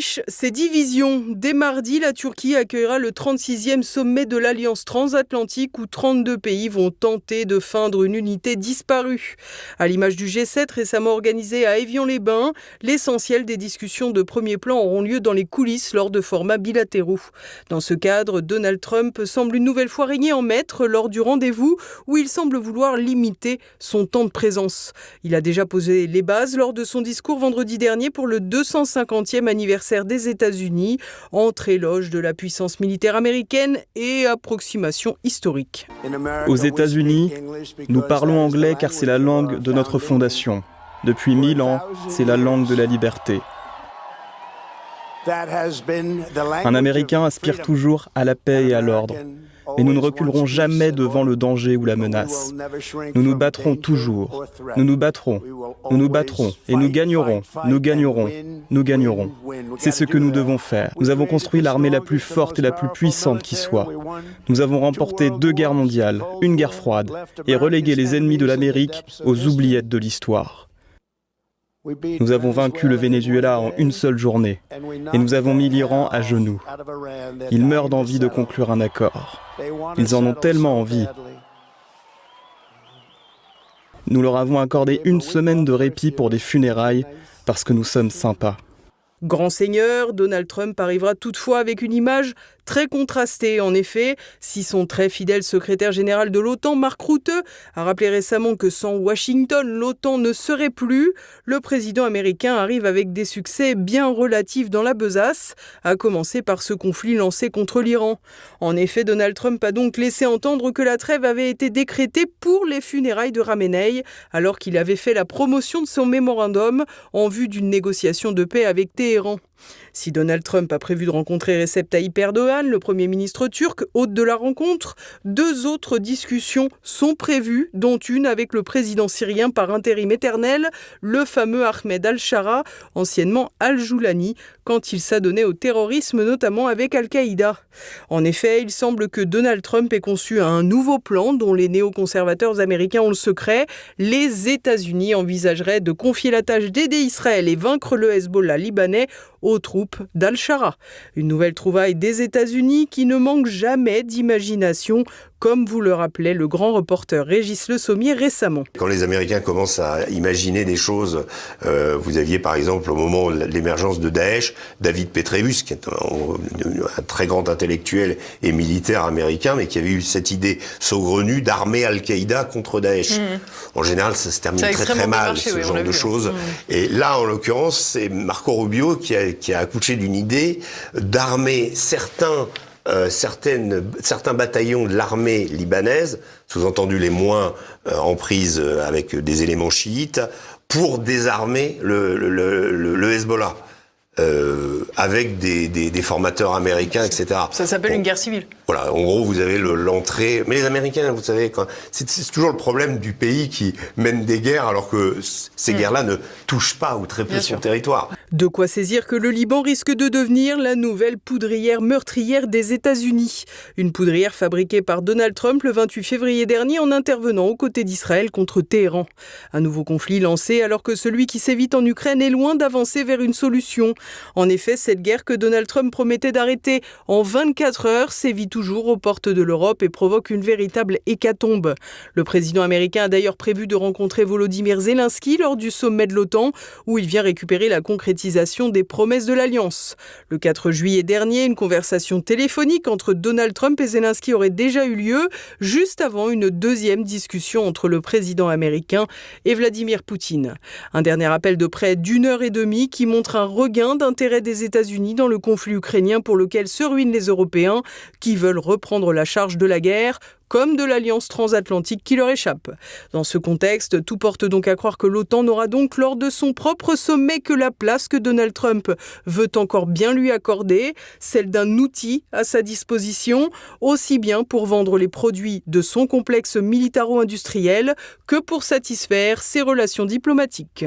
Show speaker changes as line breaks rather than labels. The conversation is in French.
Ses divisions. Dès mardi, la Turquie accueillera le 36e sommet de l'Alliance transatlantique où 32 pays vont tenter de feindre une unité disparue. À l'image du G7 récemment organisé à Évian-les-Bains, l'essentiel des discussions de premier plan auront lieu dans les coulisses lors de formats bilatéraux. Dans ce cadre, Donald Trump semble une nouvelle fois régner en maître lors du rendez-vous où il semble vouloir limiter son temps de présence. Il a déjà posé les bases lors de son discours vendredi dernier pour le 250e anniversaire des États-Unis, entre éloge de la puissance militaire américaine et approximation historique.
Aux États-Unis, nous parlons anglais car c'est la langue de notre fondation. Depuis 1000 ans, c'est la langue de la liberté. Un Américain aspire toujours à la paix et à l'ordre. Et nous ne reculerons jamais devant le danger ou la menace. Nous nous battrons toujours. Nous nous battrons. Nous nous battrons. Et nous gagnerons. Nous gagnerons. Nous gagnerons. C'est ce que nous devons faire. Nous avons construit l'armée la plus forte et la plus puissante qui soit. Nous avons remporté 2 guerres mondiales, une guerre froide, et relégué les ennemis de l'Amérique aux oubliettes de l'histoire. Nous avons vaincu le Venezuela en une seule journée et nous avons mis l'Iran à genoux. Ils meurent d'envie de conclure un accord. Ils en ont tellement envie. Nous leur avons accordé 1 semaine de répit pour des funérailles parce que nous sommes sympas.
Grand seigneur, Donald Trump arrivera toutefois avec une image très contrastée. En effet, si son très fidèle secrétaire général de l'OTAN, Mark Rutte, a rappelé récemment que sans Washington, l'OTAN ne serait plus, le président américain arrive avec des succès bien relatifs dans la besace, à commencer par ce conflit lancé contre l'Iran. En effet, Donald Trump a donc laissé entendre que la trêve avait été décrétée pour les funérailles de Khamenei, alors qu'il avait fait la promotion de son mémorandum en vue d'une négociation de paix avec Téhéran. Si Donald Trump a prévu de rencontrer Recep Tayyip Erdogan, le Premier ministre turc, hôte de la rencontre, 2 autres discussions sont prévues, dont une avec le président syrien par intérim éternel, le fameux Ahmed al-Shara, anciennement al-Joulani, quand il s'adonnait au terrorisme, notamment avec Al-Qaïda. En effet, il semble que Donald Trump ait conçu un nouveau plan dont les néoconservateurs américains ont le secret. Les États-Unis envisageraient de confier la tâche d'aider Israël et vaincre le Hezbollah libanais aux troupes d'Al-Shara. Une nouvelle trouvaille des États-Unis qui ne manque jamais d'imagination, comme vous le rappelait le grand reporter Régis Le Sommier récemment.
Quand les Américains commencent à imaginer des choses, vous aviez par exemple au moment de l'émergence de Daesh, David Petraeus, qui est un très grand intellectuel et militaire américain, mais qui avait eu cette idée saugrenue d'armer Al-Qaïda contre Daesh. En général, ça se termine très mal, ce genre de choses. Et là, en l'occurrence, c'est Marco Rubio qui a accouché d'une idée d'armer certains bataillons de l'armée libanaise, sous-entendu les moins en prise avec des éléments chiites, pour désarmer le Hezbollah. Avec des formateurs américains, etc.
Ça s'appelle une guerre civile.
Voilà, en gros, vous avez l'entrée... Mais les Américains, vous savez, c'est toujours le problème du pays qui mène des guerres alors que ces guerres-là ne touchent pas ou très peu son territoire.
De quoi saisir que le Liban risque de devenir la nouvelle poudrière meurtrière des États-Unis. Une poudrière fabriquée par Donald Trump le 28 février dernier en intervenant aux côtés d'Israël contre Téhéran. Un nouveau conflit lancé alors que celui qui sévit en Ukraine est loin d'avancer vers une solution. En effet, cette guerre que Donald Trump promettait d'arrêter en 24 heures sévit toujours aux portes de l'Europe et provoque une véritable hécatombe. Le président américain a d'ailleurs prévu de rencontrer Volodymyr Zelensky lors du sommet de l'OTAN, où il vient récupérer la concrétisation des promesses de l'Alliance. Le 4 juillet dernier, une conversation téléphonique entre Donald Trump et Zelensky aurait déjà eu lieu, juste avant une deuxième discussion entre le président américain et Vladimir Poutine. Un dernier appel de près d'1h30 qui montre un regain d'intérêt des États-Unis dans le conflit ukrainien pour lequel se ruinent les Européens qui veulent reprendre la charge de la guerre, comme de l'Alliance transatlantique qui leur échappe. Dans ce contexte, tout porte donc à croire que l'OTAN n'aura donc lors de son propre sommet que la place que Donald Trump veut encore bien lui accorder, celle d'un outil à sa disposition, aussi bien pour vendre les produits de son complexe militaro-industriel que pour satisfaire ses relations diplomatiques.